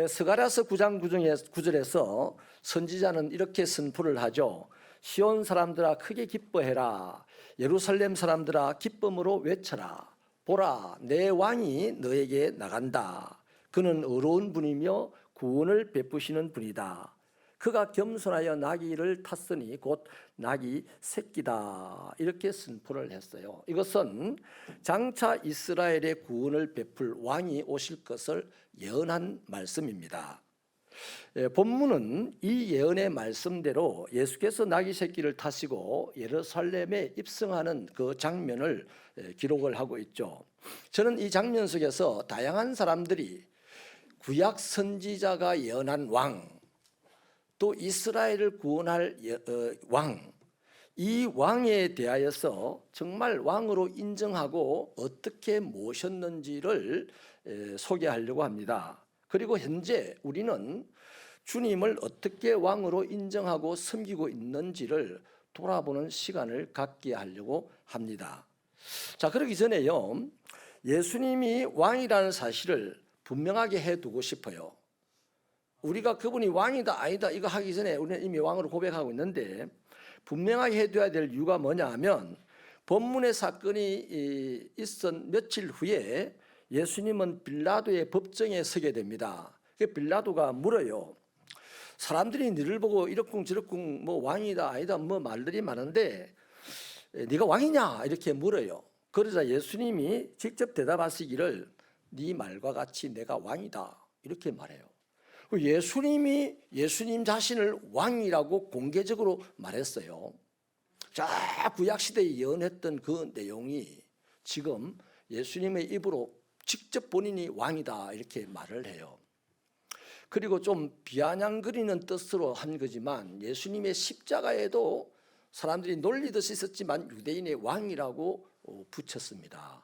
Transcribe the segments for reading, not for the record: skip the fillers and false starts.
스가랴서 9장 9절에서 선지자는 이렇게 선포를 하죠. 시온 사람들아 크게 기뻐해라. 예루살렘 사람들아 기쁨으로 외쳐라. 보라, 내 왕이 너에게 나간다. 그는 의로운 분이며 구원을 베푸시는 분이다. 그가 겸손하여 나귀를 탔으니 곧 나귀 새끼다. 이렇게 선포를 했어요. 이것은 장차 이스라엘의 구원을 베풀 왕이 오실 것을 예언한 말씀입니다. 본문은 이 예언의 말씀대로 예수께서 나귀 새끼를 타시고 예루살렘에 입성하는 그 장면을 기록을 하고 있죠. 저는 이 장면 속에서 다양한 사람들이 구약 선지자가 예언한 왕, 또 이스라엘을 구원할 왕, 이 왕에 대하여서 정말 왕으로 인정하고 어떻게 모셨는지를 소개하려고 합니다. 그리고 현재 우리는 주님을 어떻게 왕으로 인정하고 섬기고 있는지를 돌아보는 시간을 갖게 하려고 합니다. 자, 그러기 전에요, 예수님이 왕이라는 사실을 분명하게 해두고 싶어요. 우리가 그분이 왕이다 아니다 이거 하기 전에 우리는 이미 왕으로 고백하고 있는데, 분명하게 해둬야 될 이유가 뭐냐 하면, 본문의 사건이 있은 며칠 후에 예수님은 빌라도의 법정에 서게 됩니다. 빌라도가 물어요. 사람들이 너를 보고 이러쿵저러쿵 뭐 왕이다 아니다 뭐 말들이 많은데 네가 왕이냐 이렇게 물어요. 그러자 예수님이 직접 대답하시기를 네 말과 같이 내가 왕이다 이렇게 말해요. 예수님 자신을 왕이라고 공개적으로 말했어요. 자, 구약시대에 예언했던 그 내용이 지금 예수님의 입으로 직접 본인이 왕이다 이렇게 말을 해요. 그리고 좀 비아냥거리는 뜻으로 한 거지만 예수님의 십자가에도 사람들이 놀리듯이 썼지만 유대인의 왕이라고 붙였습니다.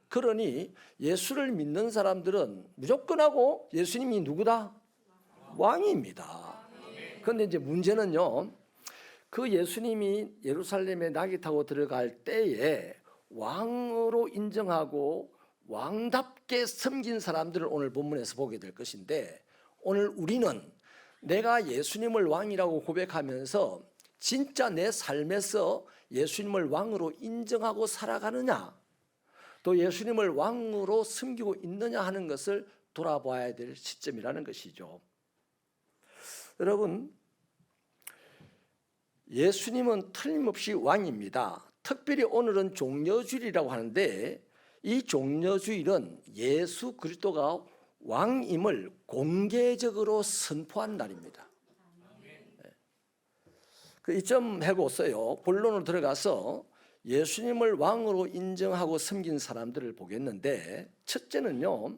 그러니 예수를 믿는 사람들은 무조건 하고 예수님이 누구다? 왕입니다. 그런데 이제 문제는요, 그 예수님이 예루살렘에 나귀 타고 들어갈 때에 왕으로 인정하고 왕답게 섬긴 사람들을 오늘 본문에서 보게 될 것인데, 오늘 우리는 내가 예수님을 왕이라고 고백하면서 진짜 내 삶에서 예수님을 왕으로 인정하고 살아가느냐, 또 예수님을 왕으로 섬기고 있느냐 하는 것을 돌아봐야 될 시점이라는 것이죠. 여러분, 예수님은 틀림없이 왕입니다. 특별히 오늘은 종려주일이라고 하는데, 이 종려주일은 예수 그리스도가 왕임을 공개적으로 선포한 날입니다. 이점 해보세요. 본론으로 들어가서 예수님을 왕으로 인정하고 섬긴 사람들을 보겠는데, 첫째는요,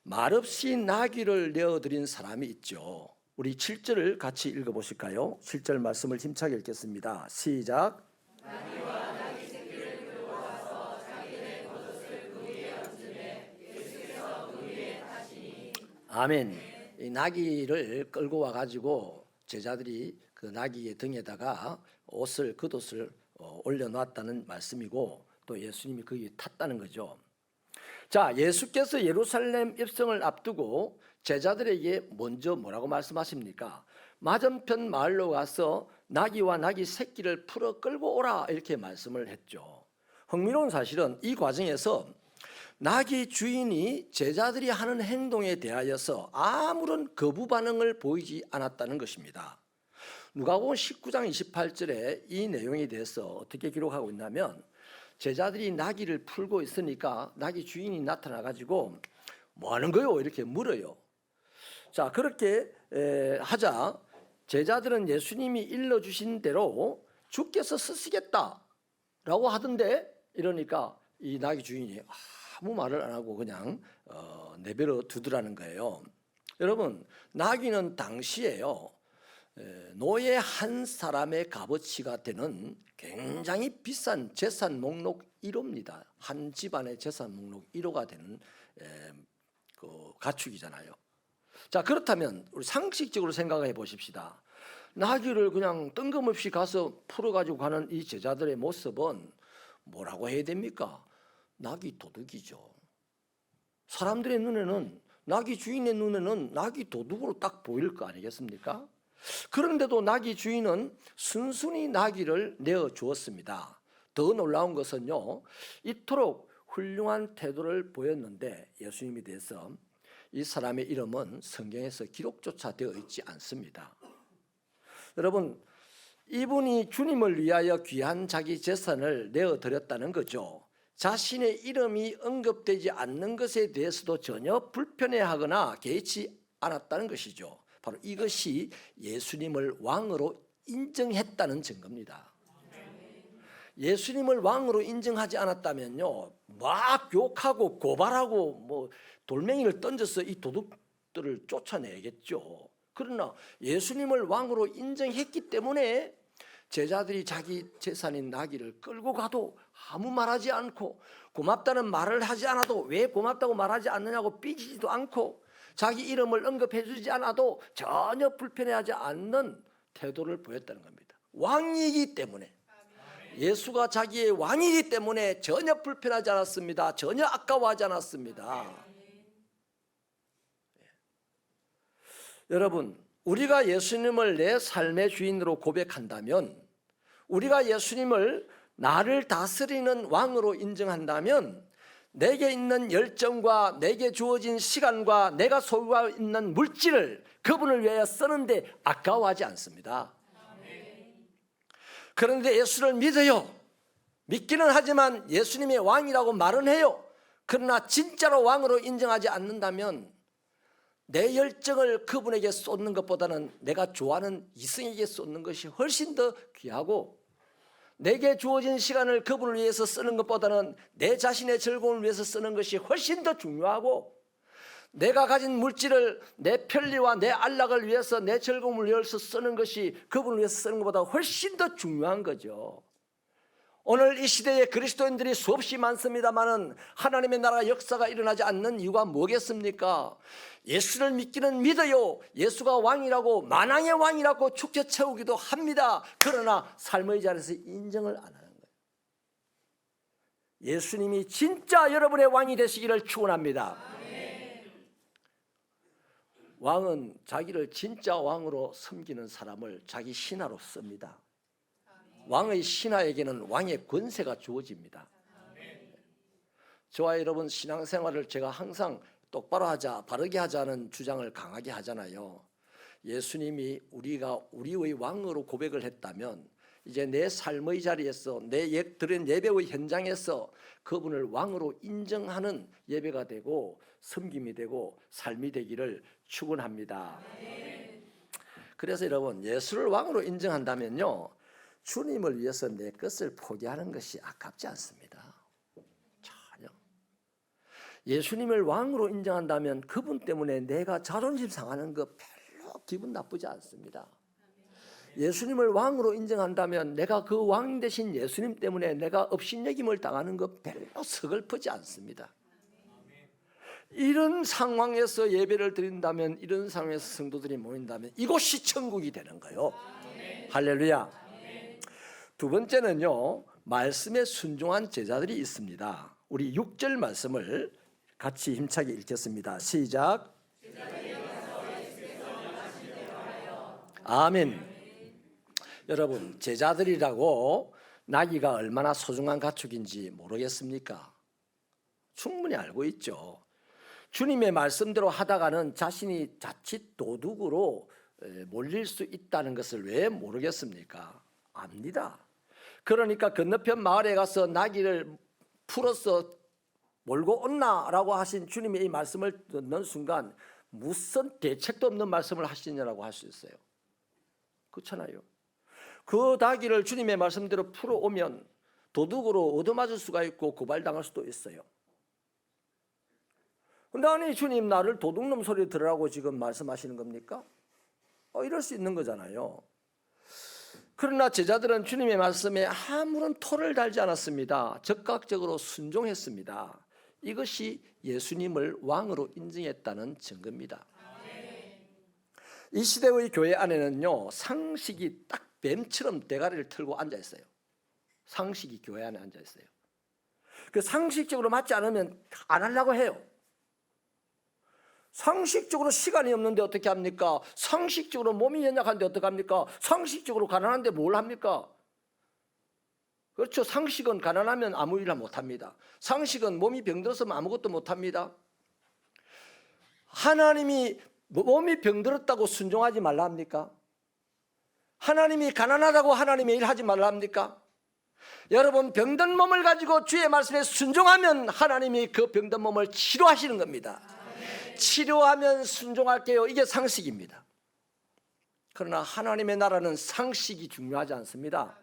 말없이 나귀를 내어드린 사람이 있죠. 우리 7절을 같이 읽어보실까요? 7절 말씀을 힘차게 읽겠습니다. 시작. 나귀와 나귀 새끼를 끌고 와서 자기네 겉옷을 그 위에 얹으매 예수께서 그 위에 타시니. 아멘. 이 나귀를 끌고 와가지고 제자들이 그 나귀의 등에다가 겉옷을 올려놨다는 말씀이고, 또 예수님이 그 위에 탔다는 거죠. 자, 예수께서 예루살렘 입성을 앞두고 제자들에게 먼저 뭐라고 말씀하십니까? 맞은편 마을로 가서 나귀와 나귀 새끼를 풀어 끌고 오라 이렇게 말씀을 했죠. 흥미로운 사실은 이 과정에서 나귀 주인이 제자들이 하는 행동에 대하여서 아무런 거부 반응을 보이지 않았다는 것입니다. 누가복음 19장 28절에 이 내용에 대해서 어떻게 기록하고 있냐면, 제자들이 나귀를 풀고 있으니까 나귀 주인이 나타나가지고 뭐 하는 거요? 이렇게 물어요. 자, 그렇게 하자 제자들은 예수님이 일러주신 대로 주께서 쓰시겠다라고 하던데, 이러니까 이 나귀 주인이 아무 말을 안 하고 그냥 내버려 두더라는 거예요. 여러분, 나귀는 당시에요, 노예 한 사람의 값어치가 되는 굉장히 비싼 재산 목록 1호입니다. 한 집안의 재산 목록 1호가 되는 그 가축이잖아요. 자, 그렇다면 우리 상식적으로 생각해 보십시다. 나귀를 그냥 뜬금없이 가서 풀어가지고 가는 이 제자들의 모습은 뭐라고 해야 됩니까? 나귀 도둑이죠. 사람들의 눈에는 나귀 주인의 눈에는 나귀 도둑으로 딱 보일 거 아니겠습니까? 그런데도 나귀 주인은 순순히 나귀를 내어 주었습니다. 더 놀라운 것은요, 이토록 훌륭한 태도를 보였는데 예수님에 대해서 이 사람의 이름은 성경에서 기록조차 되어 있지 않습니다. 여러분, 이분이 주님을 위하여 귀한 자기 재산을 내어드렸다는 거죠. 자신의 이름이 언급되지 않는 것에 대해서도 전혀 불편해하거나 개의치 않았다는 것이죠. 바로 이것이 예수님을 왕으로 인정했다는 증거입니다. 예수님을 왕으로 인정하지 않았다면요, 막 욕하고 고발하고 뭐 돌멩이를 던져서 이 도둑들을 쫓아내겠죠. 그러나 예수님을 왕으로 인정했기 때문에 제자들이 자기 재산인 나귀를 끌고 가도 아무 말하지 않고, 고맙다는 말을 하지 않아도 왜 고맙다고 말하지 않느냐고 삐지지도 않고, 자기 이름을 언급해 주지 않아도 전혀 불편해하지 않는 태도를 보였다는 겁니다. 왕이기 때문에, 예수가 자기의 왕이기 때문에 전혀 불편하지 않았습니다. 전혀 아까워하지 않았습니다. 여러분, 우리가 예수님을 내 삶의 주인으로 고백한다면, 우리가 예수님을 나를 다스리는 왕으로 인정한다면, 내게 있는 열정과 내게 주어진 시간과 내가 소유하고 있는 물질을 그분을 위하여 쓰는데 아까워하지 않습니다. 그런데 예수를 믿어요. 믿기는 하지만 예수님의 왕이라고 말은 해요. 그러나 진짜로 왕으로 인정하지 않는다면 내 열정을 그분에게 쏟는 것보다는 내가 좋아하는 이성에게 쏟는 것이 훨씬 더 귀하고, 내게 주어진 시간을 그분을 위해서 쓰는 것보다는 내 자신의 즐거움을 위해서 쓰는 것이 훨씬 더 중요하고, 내가 가진 물질을 내 편리와 내 안락을 위해서, 내 즐거움을 위해서 쓰는 것이 그분을 위해서 쓰는 것보다 훨씬 더 중요한 거죠. 오늘 이 시대에 그리스도인들이 수없이 많습니다마는 하나님의 나라 역사가 일어나지 않는 이유가 뭐겠습니까? 예수를 믿기는 믿어요. 예수가 왕이라고, 만왕의 왕이라고 축제 채우기도 합니다. 그러나 삶의 자리에서 인정을 안 하는 거예요. 예수님이 진짜 여러분의 왕이 되시기를 축원합니다. 왕은 자기를 진짜 왕으로 섬기는 사람을 자기 신하로 씁니다. 왕의 신하에게는 왕의 권세가 주어집니다. 저와 여러분 신앙생활을 제가 항상 똑바로 하자, 바르게 하자는 주장을 강하게 하잖아요. 예수님이 우리가 우리의 왕으로 고백을 했다면 이제 내 삶의 자리에서, 내 드린 예배의 현장에서 그분을 왕으로 인정하는 예배가 되고 섬김이 되고 삶이 되기를 축원합니다. 그래서 여러분, 예수를 왕으로 인정한다면요, 주님을 위해서 내 것을 포기하는 것이 아깝지 않습니다. 전혀. 예수님을 왕으로 인정한다면 그분 때문에 내가 자존심 상하는 거 별로 기분 나쁘지 않습니다. 예수님을 왕으로 인정한다면 내가 그 왕 되신 예수님 때문에 내가 업신여김을 당하는 거 별로 서글프지 않습니다. 이런 상황에서 예배를 드린다면, 이런 상황에서 성도들이 모인다면 이곳이 천국이 되는 거예요. 할렐루야. 두 번째는요, 말씀에 순종한 제자들이 있습니다. 우리 6절 말씀을 같이 힘차게 읽겠습니다. 시작. 아멘. 여러분, 제자들이라고 나귀가 얼마나 소중한 가축인지 모르겠습니까? 충분히 알고 있죠. 주님의 말씀대로 하다가는 자신이 자칫 도둑으로 몰릴 수 있다는 것을 왜 모르겠습니까? 압니다. 그러니까 건너편 마을에 가서 나귀를 풀어서 몰고 온나라고 하신 주님의 이 말씀을 듣는 순간 무슨 대책도 없는 말씀을 하시냐라고 할 수 있어요. 그렇잖아요. 그 나귀를 주님의 말씀대로 풀어오면 도둑으로 얻어맞을 수가 있고 고발당할 수도 있어요. 근데 아니, 주님 나를 도둑놈 소리 들으라고 지금 말씀하시는 겁니까? 이럴 수 있는 거잖아요. 그러나 제자들은 주님의 말씀에 아무런 토를 달지 않았습니다. 적극적으로 순종했습니다. 이것이 예수님을 왕으로 인정했다는 증거입니다. 이 시대의 교회 안에는요, 상식이 딱 뱀처럼 대가리를 틀고 앉아 있어요. 상식이 교회 안에 앉아 있어요. 그 상식적으로 맞지 않으면 안 하려고 해요. 상식적으로 시간이 없는데 어떻게 합니까? 상식적으로 몸이 연약한데 어떻게 합니까? 상식적으로 가난한데 뭘 합니까? 그렇죠. 상식은 가난하면 아무 일을 못합니다. 상식은 몸이 병들었으면 아무것도 못합니다. 하나님이 몸이 병들었다고 순종하지 말라 합니까? 하나님이 가난하다고 하나님의 일 하지 말라 합니까? 여러분, 병든 몸을 가지고 주의 말씀에 순종하면 하나님이 그 병든 몸을 치료하시는 겁니다. 치료하면 순종할게요. 이게 상식입니다. 그러나 하나님의 나라는 상식이 중요하지 않습니다.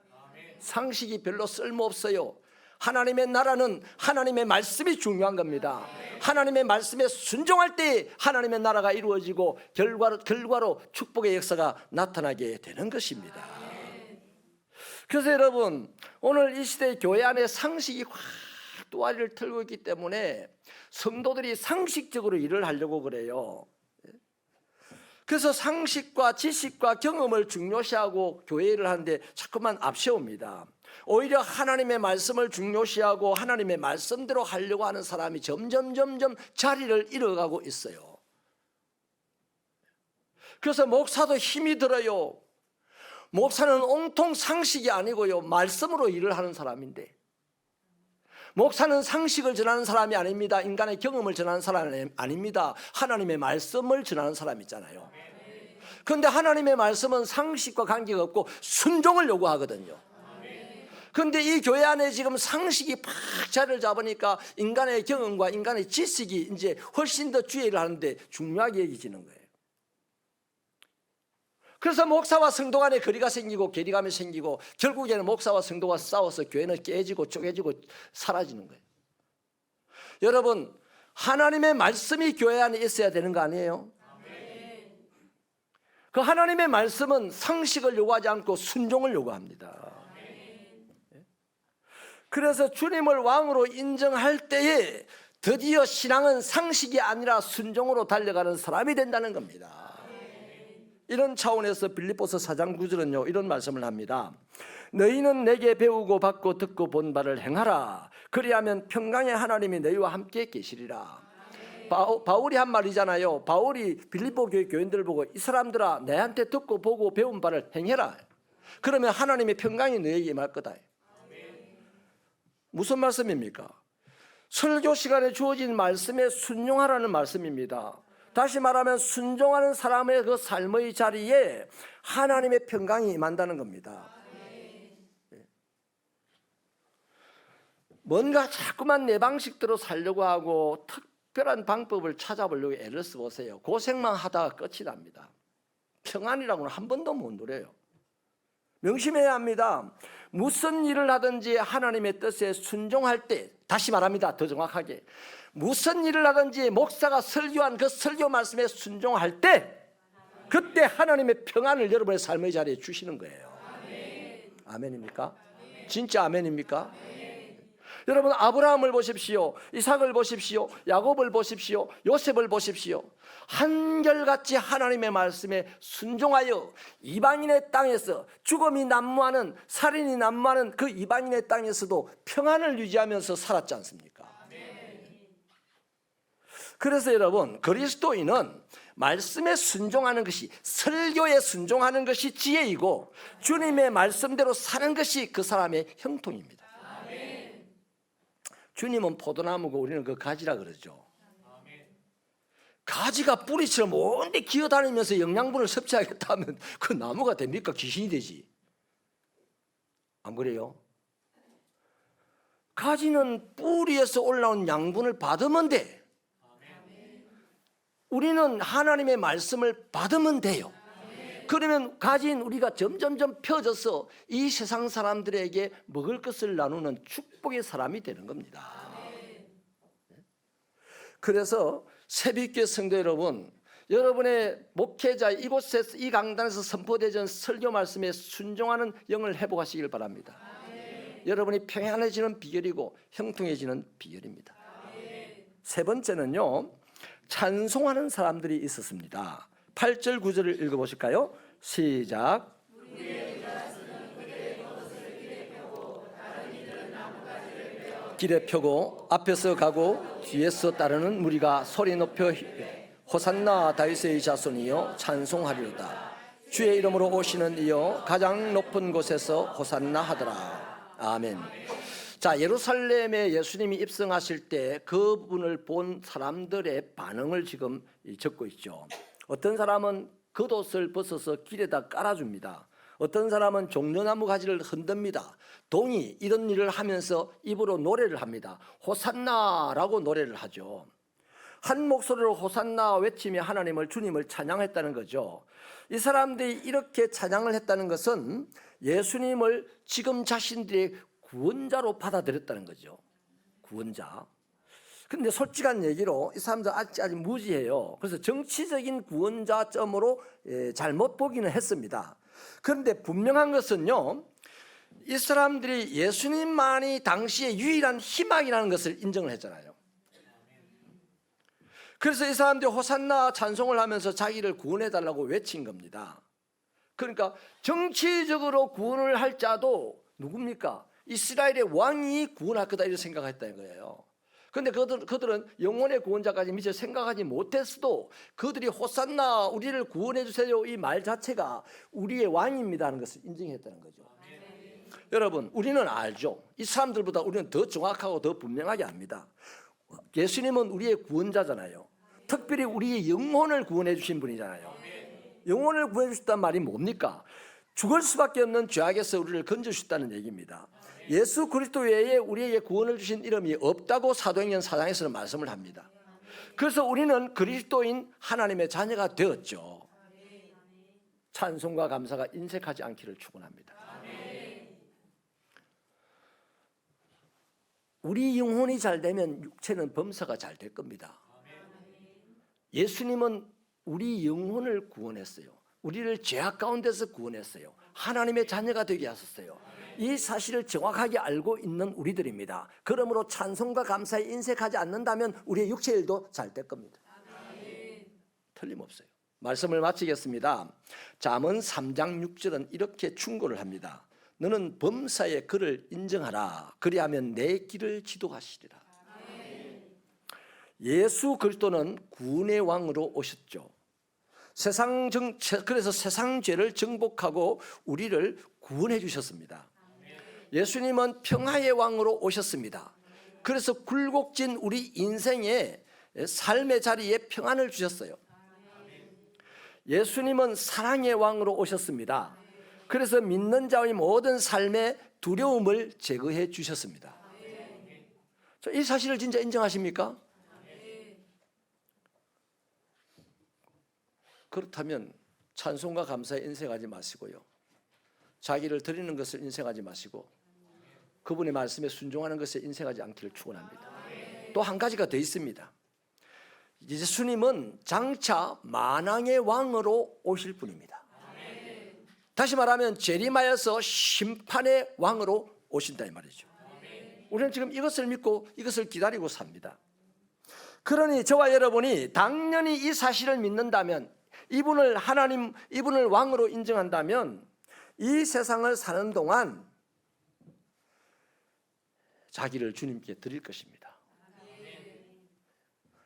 상식이 별로 쓸모없어요. 하나님의 나라는 하나님의 말씀이 중요한 겁니다. 하나님의 말씀에 순종할 때 하나님의 나라가 이루어지고 결과로 축복의 역사가 나타나게 되는 것입니다. 그래서 여러분, 오늘 이 시대 교회 안에 상식이 확 또아리를 틀고 있기 때문에 성도들이 상식적으로 일을 하려고 그래요. 그래서 상식과 지식과 경험을 중요시하고 교회 일을 하는데 자꾸만 앞세웁니다. 오히려 하나님의 말씀을 중요시하고 하나님의 말씀대로 하려고 하는 사람이 점점 자리를 잃어가고 있어요. 그래서 목사도 힘이 들어요. 목사는 온통 상식이 아니고요, 말씀으로 일을 하는 사람인데, 목사는 상식을 전하는 사람이 아닙니다. 인간의 경험을 전하는 사람이 아닙니다. 하나님의 말씀을 전하는 사람이 있잖아요. 그런데 하나님의 말씀은 상식과 관계가 없고 순종을 요구하거든요. 그런데 이 교회 안에 지금 상식이 팍 자리를 잡으니까 인간의 경험과 인간의 지식이 이제 훨씬 더 주의 일을 하는데 중요하게 여겨지는 거예요. 그래서 목사와 성도 간에 거리가 생기고 괴리감이 생기고 결국에는 목사와 성도가 싸워서 교회는 깨지고 쪼개지고 사라지는 거예요. 여러분, 하나님의 말씀이 교회 안에 있어야 되는 거 아니에요? 그 하나님의 말씀은 상식을 요구하지 않고 순종을 요구합니다. 그래서 주님을 왕으로 인정할 때에 드디어 신앙은 상식이 아니라 순종으로 달려가는 사람이 된다는 겁니다. 이런 차원에서 빌립보서 4장 9절은요 이런 말씀을 합니다. 너희는 내게 배우고 받고 듣고 본 바를 행하라. 그리하면 평강의 하나님이 너희와 함께 계시리라. 바울이 한 말이잖아요. 바울이 빌립보 교회 교인들을 보고 이 사람들아 내한테 듣고 보고 배운 바를 행해라. 그러면 하나님의 평강이 너희에게 임할 거다. 무슨 말씀입니까? 설교 시간에 주어진 말씀에 순종하라는 말씀입니다. 다시 말하면 순종하는 사람의 그 삶의 자리에 하나님의 평강이 임한다는 겁니다. 뭔가 자꾸만 내 방식대로 살려고 하고 특별한 방법을 찾아보려고 애를 써보세요. 고생만 하다가 끝이 납니다. 평안이라고는 한 번도 못 누려요. 명심해야 합니다. 무슨 일을 하든지 하나님의 뜻에 순종할 때, 다시 말합니다. 더 정확하게, 무슨 일을 하든지 목사가 설교한 그 설교 말씀에 순종할 때, 그때 하나님의 평안을 여러분의 삶의 자리에 주시는 거예요. 아멘입니까? 진짜 아멘입니까? 여러분, 아브라함을 보십시오. 이삭을 보십시오. 야곱을 보십시오. 요셉을 보십시오. 한결같이 하나님의 말씀에 순종하여 이방인의 땅에서 죽음이 난무하는, 살인이 난무하는 그 이방인의 땅에서도 평안을 유지하면서 살았지 않습니까? 그래서 여러분, 그리스도인은 말씀에 순종하는 것이, 설교에 순종하는 것이 지혜이고 주님의 말씀대로 사는 것이 그 사람의 형통입니다. 주님은 포도나무고 우리는 그 가지라 그러죠. 가지가 뿌리처럼 온데 기어다니면서 영양분을 섭취하겠다 하면 그 나무가 됩니까? 귀신이 되지. 안 그래요? 가지는 뿌리에서 올라온 양분을 받으면 돼. 우리는 하나님의 말씀을 받으면 돼요. 그러면 가진 우리가 점점점 펴져서 이 세상 사람들에게 먹을 것을 나누는 축복의 사람이 되는 겁니다. 그래서 새벽교회 성도 여러분, 여러분의 목회자 이곳에서 이 강단에서 선포되는 설교 말씀에 순종하는 영을 회복하시길 바랍니다. 여러분이 평안해지는 비결이고 형통해지는 비결입니다. 세 번째는요, 찬송하는 사람들이 있었습니다. 8절 9절을 읽어보실까요? 시작. 길에 펴고 앞에서 가고 뒤에서 따르는 무리가 소리 높여 호산나 다윗의 자손이여 찬송하리로다. 주의 이름으로 오시는 이여 가장 높은 곳에서 호산나 하더라. 아멘. 자, 예루살렘에 예수님이 입성하실 때 그분을 본 사람들의 반응을 지금 적고 있죠. 어떤 사람은 겉옷을 벗어서 길에다 깔아줍니다. 어떤 사람은 종려나무 가지를 흔듭니다. 동이 이런 일을 하면서 입으로 노래를 합니다. 호산나라고 노래를 하죠. 한 목소리로 호산나 외치며 하나님을, 주님을 찬양했다는 거죠. 이 사람들이 이렇게 찬양을 했다는 것은 예수님을 지금 자신들의 구원자로 받아들였다는 거죠. 구원자. 근데 솔직한 얘기로 이 사람들 아직 무지해요. 그래서 정치적인 구원자점으로 잘못 보기는 했습니다. 그런데 분명한 것은요, 이 사람들이 예수님만이 당시의 유일한 희망이라는 것을 인정을 했잖아요. 그래서 이 사람들이 호산나 찬송을 하면서 자기를 구원해달라고 외친 겁니다. 그러니까 정치적으로 구원을 할 자도 누굽니까? 이스라엘의 왕이 구원할 거다 이렇게 생각했다는 거예요. 그런데 그들은 영혼의 구원자까지 미처 생각하지 못했어도 그들이 호산나 우리를 구원해 주세요 이 말 자체가 우리의 왕입니다 하는 것을 인정했다는 거죠. 여러분, 우리는 알죠. 이 사람들보다 우리는 더 정확하고 더 분명하게 압니다. 예수님은 우리의 구원자잖아요. 특별히 우리의 영혼을 구원해 주신 분이잖아요. 영혼을 구원해 주셨다는 말이 뭡니까? 죽을 수밖에 없는 죄악에서 우리를 건져주셨다는 얘기입니다. 예수 그리스도 외에 우리에게 구원을 주신 이름이 없다고 사도행전 4장에서는 말씀을 합니다. 그래서 우리는 그리스도인 하나님의 자녀가 되었죠. 찬송과 감사가 인색하지 않기를 축원합니다. 우리 영혼이 잘 되면 육체는 범사가 잘 될 겁니다. 예수님은 우리 영혼을 구원했어요. 우리를 죄악 가운데서 구원했어요. 하나님의 자녀가 되게 하셨어요. 이 사실을 정확하게 알고 있는 우리들입니다. 그러므로 찬송과 감사에 인색하지 않는다면 우리의 육체의 일도 잘 될 겁니다. 틀림없어요. 말씀을 마치겠습니다. 잠언 3장 6절은 이렇게 충고를 합니다. 너는 범사의 그를 인정하라. 그리하면 내 길을 지도하시리라. 예수 그리스도는 구원의 왕으로 오셨죠. 그래서 세상 죄를 정복하고 우리를 구원해 주셨습니다. 예수님은 평화의 왕으로 오셨습니다. 그래서 굴곡진 우리 인생의 삶의 자리에 평안을 주셨어요. 예수님은 사랑의 왕으로 오셨습니다. 그래서 믿는 자의 모든 삶의 두려움을 제거해 주셨습니다. 이 사실을 진짜 인정하십니까? 그렇다면 찬송과 감사에 인색하지 마시고요. 자기를 드리는 것을 인색하지 마시고 그분의 말씀에 순종하는 것에 인색하지 않기를 축원합니다. 또 한 가지가 더 있습니다. 예수님은 장차 만왕의 왕으로 오실 분입니다. 다시 말하면 재림하여서 심판의 왕으로 오신다 이 말이죠. 우리는 지금 이것을 믿고 이것을 기다리고 삽니다. 그러니 저와 여러분이 당연히 이 사실을 믿는다면, 이분을 왕으로 인정한다면 이 세상을 사는 동안 자기를 주님께 드릴 것입니다.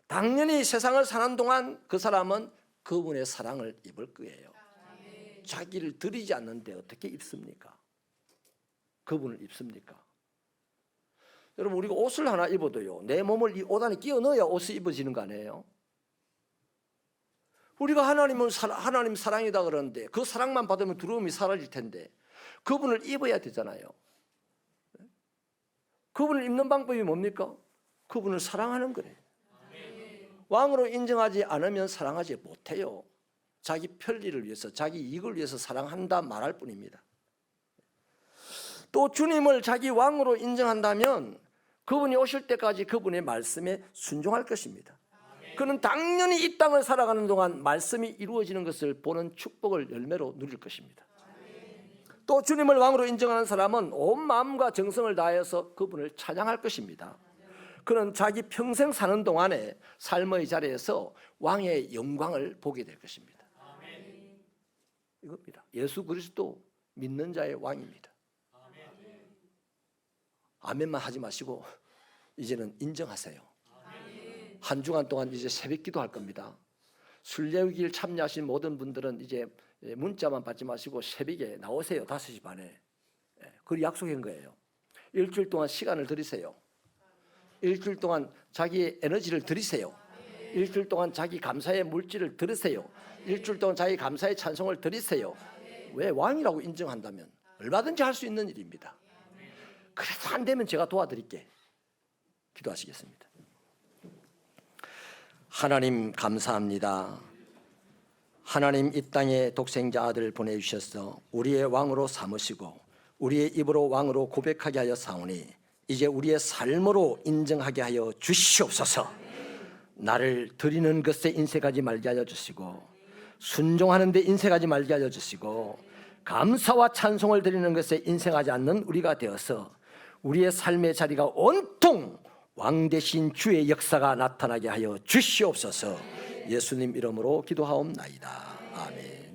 당연히 세상을 사는 동안 그 사람은 그분의 사랑을 입을 거예요. 자기를 드리지 않는데 어떻게 입습니까? 그분을 입습니까? 여러분, 우리가 옷을 하나 입어도요, 내 몸을 이 옷 안에 끼워 넣어야 옷이 입어지는 거 아니에요? 우리가 하나님 사랑이다 그러는데 그 사랑만 받으면 두려움이 사라질 텐데 그분을 입어야 되잖아요. 그분을 입는 방법이 뭡니까? 그분을 사랑하는 거래요. 왕으로 인정하지 않으면 사랑하지 못해요. 자기 편리를 위해서, 자기 이익을 위해서 사랑한다 말할 뿐입니다. 또 주님을 자기 왕으로 인정한다면 그분이 오실 때까지 그분의 말씀에 순종할 것입니다. 그는 당연히 이 땅을 살아가는 동안 말씀이 이루어지는 것을 보는 축복을 열매로 누릴 것입니다. 또 주님을 왕으로 인정하는 사람은 온 마음과 정성을 다해서 그분을 찬양할 것입니다. 그는 자기 평생 사는 동안에 삶의 자리에서 왕의 영광을 보게 될 것입니다. 이겁니다. 예수 그리스도 믿는 자의 왕입니다. 아멘만 하지 마시고 이제는 인정하세요. 한 주간 동안 이제 새벽 기도할 겁니다. 순례길 참여하신 모든 분들은 이제 문자만 받지 마시고 새벽에 나오세요. 5시 반에. 그걸 약속한 거예요. 일주일 동안 시간을 들이세요. 일주일 동안 자기의 에너지를 들이세요. 일주일 동안 자기 감사의 물질을 들으세요. 일주일 동안 자기 감사의 찬송을 들이세요. 왜? 왕이라고 인정한다면 얼마든지 할 수 있는 일입니다. 그래도 안 되면 제가 도와드릴게. 기도하시겠습니다. 하나님 감사합니다. 하나님 이 땅에 독생자 아들을 보내주셔서 우리의 왕으로 삼으시고 우리의 입으로 왕으로 고백하게 하여 사오니 이제 우리의 삶으로 인정하게 하여 주시옵소서. 나를 드리는 것에 인색하지 말게 하여 주시고 순종하는 데 인색하지 말게 하여 주시고 감사와 찬송을 드리는 것에 인색하지 않는 우리가 되어서 우리의 삶의 자리가 온통 왕 대신 주의 역사가 나타나게 하여 주시옵소서. 예수님 이름으로 기도하옵나이다. 아멘.